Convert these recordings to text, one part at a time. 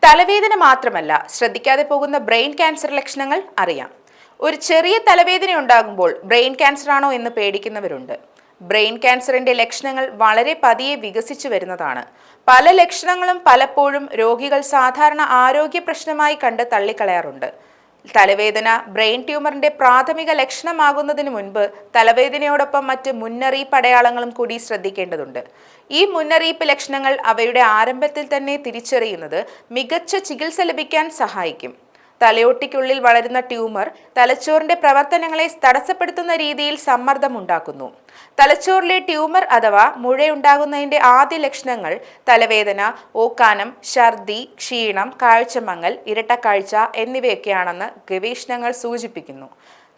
തലവേദന മാത്രമല്ല, ശ്രദ്ധിക്കാതെ പോകുന്ന ബ്രെയിൻ ക്യാൻസർ ലക്ഷണങ്ങൾ അറിയാം. ഒരു ചെറിയ തലവേദന ഉണ്ടാകുമ്പോൾ ബ്രെയിൻ ക്യാൻസർ ആണോ എന്ന് പേടിക്കുന്നവരുണ്ട്. ബ്രെയിൻ ക്യാൻസറിന്റെ ലക്ഷണങ്ങൾ വളരെ പതിയെ വികസിച്ചു വരുന്നതാണ്. പല ലക്ഷണങ്ങളും പലപ്പോഴും രോഗികൾ സാധാരണ ആരോഗ്യ പ്രശ്നമായി കണ്ട് തള്ളിക്കളയാറുണ്ട്. തലവേദന ബ്രെയിൻ ട്യൂമറിന്റെ പ്രാഥമിക ലക്ഷണമാകുന്നതിന് മുൻപ് തലവേദനയോടൊപ്പം മറ്റ് മുന്നറിയിപ്പ് അടയാളങ്ങളും കൂടി ശ്രദ്ധിക്കേണ്ടതുണ്ട്. ഈ മുന്നറിയിപ്പ് ലക്ഷണങ്ങൾ അവയുടെ ആരംഭത്തിൽ തന്നെ തിരിച്ചറിയുന്നത് മികച്ച ചികിത്സ ലഭിക്കാൻ സഹായിക്കും. തലയോട്ടിക്കുള്ളിൽ വളരുന്ന ട്യൂമർ തലച്ചോറിന്റെ പ്രവർത്തനങ്ങളെ തടസ്സപ്പെടുത്തുന്ന രീതിയിൽ സമ്മർദ്ദമുണ്ടാക്കുന്നു. തലച്ചോറിലെ ട്യൂമർ അഥവാ മുഴയുണ്ടാകുന്നതിന്റെ ആദ്യ ലക്ഷണങ്ങൾ തലവേദന, ഓക്കാനം, ഛർദി, ക്ഷീണം, കാഴ്ചമങ്ങൽ, ഇരട്ടക്കാഴ്ച എന്നിവയൊക്കെയാണെന്ന് ഗവേഷണങ്ങൾ സൂചിപ്പിക്കുന്നു.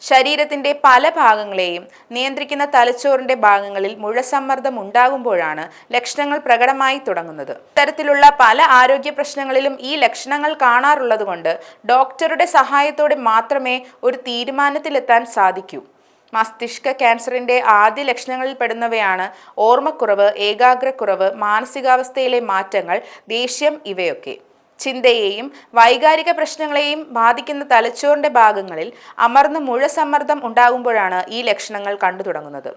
ശരീരത്തിന്റെ പല ഭാഗങ്ങളെയും നിയന്ത്രിക്കുന്ന തലച്ചോറിന്റെ ഭാഗങ്ങളിൽ മുഴസമ്മർദ്ദം ഉണ്ടാകുമ്പോഴാണ് ലക്ഷണങ്ങൾ പ്രകടമായി തുടങ്ങുന്നത്. ഇത്തരത്തിലുള്ള പല ആരോഗ്യ പ്രശ്നങ്ങളിലും ഈ ലക്ഷണങ്ങൾ കാണാറുള്ളതുകൊണ്ട് ഡോക്ടറുടെ സഹായത്തോടെ മാത്രമേ ഒരു തീരുമാനത്തിലെത്താൻ സാധിക്കൂ. മസ്തിഷ്ക ക്യാൻസറിന്റെ ആദ്യ ലക്ഷണങ്ങളിൽ പെടുന്നവയാണ് ഓർമ്മക്കുറവ്, ഏകാഗ്രക്കുറവ്, മാനസികാവസ്ഥയിലെ മാറ്റങ്ങൾ, ദേഷ്യം ഇവയൊക്കെ. ചിന്തയെയും വൈകാരിക പ്രശ്നങ്ങളെയും ബാധിക്കുന്ന തലച്ചോറിന്റെ ഭാഗങ്ങളിൽ അമർന്ന മുഴസമ്മർദ്ദം ഉണ്ടാകുമ്പോഴാണ് ഈ ലക്ഷണങ്ങൾ കണ്ടു തുടങ്ങുന്നത്.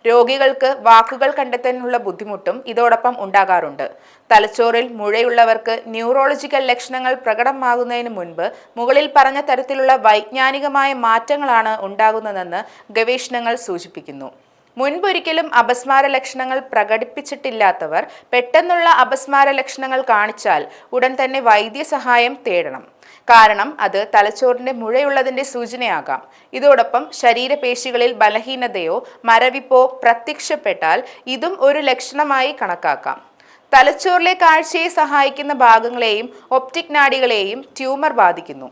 രോഗികൾക്ക് വാക്കുകൾ കണ്ടെത്താനുള്ള ബുദ്ധിമുട്ടും ഇതോടൊപ്പം ഉണ്ടാകാറുണ്ട്. തലച്ചോറിൽ മുഴയുള്ളവർക്ക് ന്യൂറോളജിക്കൽ ലക്ഷണങ്ങൾ പ്രകടമാകുന്നതിന് മുൻപ് മുകളിൽ പറഞ്ഞ തരത്തിലുള്ള വൈജ്ഞാനികമായ മാറ്റങ്ങളാണ് ഉണ്ടാകുന്നതെന്ന് ഗവേഷണങ്ങൾ സൂചിപ്പിക്കുന്നു. മുൻപൊരിക്കലും അപസ്മാര ലക്ഷണങ്ങൾ പ്രകടിപ്പിച്ചിട്ടില്ലാത്തവർ പെട്ടെന്നുള്ള അപസ്മാര ലക്ഷണങ്ങൾ കാണിച്ചാൽ ഉടൻ തന്നെ വൈദ്യസഹായം തേടണം. കാരണം അത് തലച്ചോറിന്റെ മുഴയുള്ളതിന്റെ സൂചനയാകാം. ഇതോടൊപ്പം ശരീരപേശികളിൽ ബലഹീനതയോ മരവിപ്പോ പ്രത്യക്ഷപ്പെട്ടാൽ ഇതും ഒരു ലക്ഷണമായി കണക്കാക്കാം. തലച്ചോറിലെ കാഴ്ചയെ സഹായിക്കുന്ന ഭാഗങ്ങളെയും ഒപ്റ്റിക് നാഡികളെയും ട്യൂമർ ബാധിക്കുന്നു.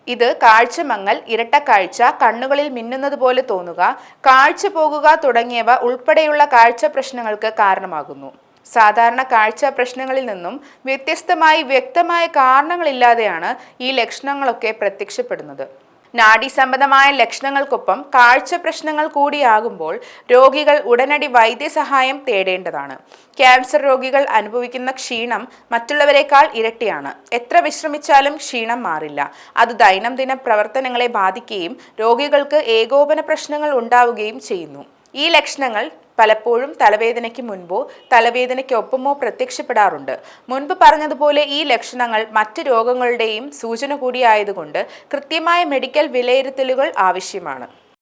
ഇത് കാഴ്ചമങ്ങൽ, ഇരട്ടക്കാഴ്ച, കണ്ണുകളിൽ മിന്നുന്നത് പോലെ തോന്നുക, കാഴ്ച പോകുക തുടങ്ങിയവ ഉൾപ്പെടെയുള്ള കാഴ്ച പ്രശ്നങ്ങൾക്ക് കാരണമാകുന്നു. സാധാരണ കാഴ്ച പ്രശ്നങ്ങളിൽ നിന്നും വ്യത്യസ്തമായി വ്യക്തമായ കാരണങ്ങളില്ലാതെയാണ് ഈ ലക്ഷണങ്ങളൊക്കെ പ്രത്യക്ഷപ്പെടുന്നത്. നാഡീസംബന്ധമായ ലക്ഷണങ്ങൾക്കൊപ്പം കാഴ്ച പ്രശ്നങ്ങൾ കൂടിയാകുമ്പോൾ രോഗികൾ ഉടനടി വൈദ്യസഹായം തേടേണ്ടതാണ്. ക്യാൻസർ രോഗികൾ അനുഭവിക്കുന്ന ക്ഷീണം മറ്റുള്ളവരെക്കാൾ ഇരട്ടിയാണ്. എത്ര വിശ്രമിച്ചാലും ക്ഷീണം മാറില്ല. അത് ദൈനംദിന പ്രവർത്തനങ്ങളെ ബാധിക്കുകയും രോഗികൾക്ക് ഏകോപന പ്രശ്നങ്ങൾ ഉണ്ടാവുകയും ചെയ്യുന്നു. ഈ ലക്ഷണങ്ങൾ പലപ്പോഴും തലവേദനയ്ക്ക് മുൻപോ തലവേദനയ്ക്കൊപ്പമോ പ്രത്യക്ഷപ്പെടാറുണ്ട്. മുൻപ് പറഞ്ഞതുപോലെ ഈ ലക്ഷണങ്ങൾ മറ്റ് രോഗങ്ങളുടെയും സൂചന കൂടിയായതുകൊണ്ട് കൃത്യമായ മെഡിക്കൽ വിലയിരുത്തലുകൾ ആവശ്യമാണ്.